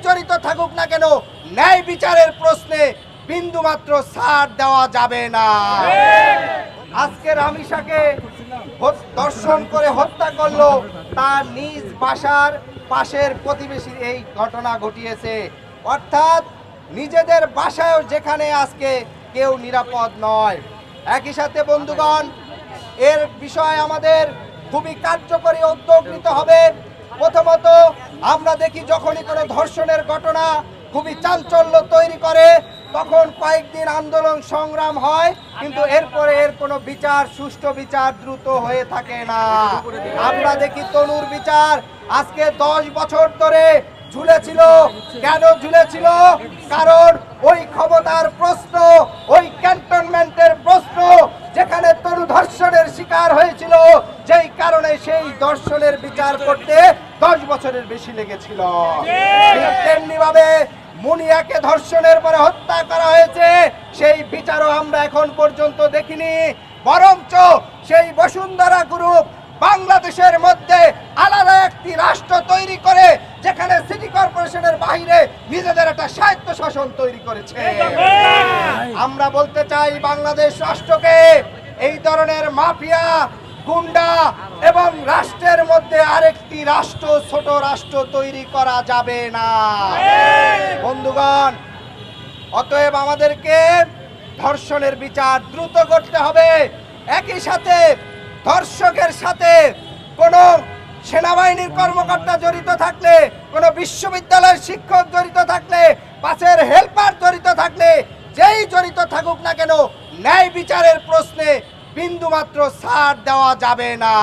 জড়িত থাকুক না কেন ন্যায় বিচারের প্রশ্নে বিন্দুমাত্র ছাড় দেওয়া যাবে না। আজকে রামিসাকে দর্শন করে হত্যা করলো তার নিজ বাসার পাশের প্রতিবেশী এই ঘটনা ঘটিয়েছে। অর্থাৎ নিজেদের বাসায়ও যেখানে আজকে কেউ নিরাপদ নয়। একই সাথে বন্ধুগণ, এর বিষয়ে আমাদের খুবই কার্যকরী উদ্যোগ নিতে হবে। প্রথমত আমরা দেখি যখনই কোনো ধর্ষণের ঘটনা খুবই চাঞ্চল্য তৈরি করে তখন কয়েকদিন আন্দোলন সংগ্রাম হয়, কিন্তু এরপরে এর কোনো বিচার, সুষ্ঠু বিচার দ্রুত হয়ে থাকে না। আমরা দেখি তনুর বিচার আজকে 10 বছর ধরে ঝুলেছিল। কেন ঝুলেছিল? কারণ ওই ক্ষমতার প্রশ্ন, ওই ক্যান্টনমেন্টের প্রশ্ন, যেখানে তনু ধর্ষণের শিকার হয়েছিল, যেই কারণে সেই ধর্ষণের বিচার করতে 10 বছরের বেশি লেগেছিল। তেমনি ভাবে মুনিয়াকে ধর্ষণের পরে হত্যা করা হয়েছে, সেই বিচারও আমরা এখন পর্যন্ত দেখিনি। বরঞ্চ সেই বসুন্ধরা গ্রুপ বাংলাদেশের মধ্যে আলাদা একটি রাষ্ট্র তৈরি করে যেখানে সিটি কর্পোরেশনের বাইরে নিজেদের একটা স্বায়ত্তশাসন তৈরি করেছে। আমরা বলতে চাই বাংলাদেশ রাষ্ট্রকে এই ধরনের মাফিয়া, গুন্ডা এবং রাষ্ট্রের মধ্যে আরেকটি রাষ্ট্র, ছোট রাষ্ট্র তৈরি করা যাবে না। বন্ধুগণ, অতএব আমাদেরকে ধর্ষণের বিচার দ্রুত করতে হবে। একই সাথে ধর্ষকের সাথে কোনো সেনাবাহিনীর কর্মকর্তা জড়িত থাকলে, কোনো বিশ্ববিদ্যালয়ের শিক্ষক জড়িত থাকলে, বাসের হেল্পার জড়িত থাকলে, যেই জড়িত থাকুক না কেন ন্যায় বিচারের প্রশ্নে বিন্দুমাত্র ছাড় দেওয়া যাবে না।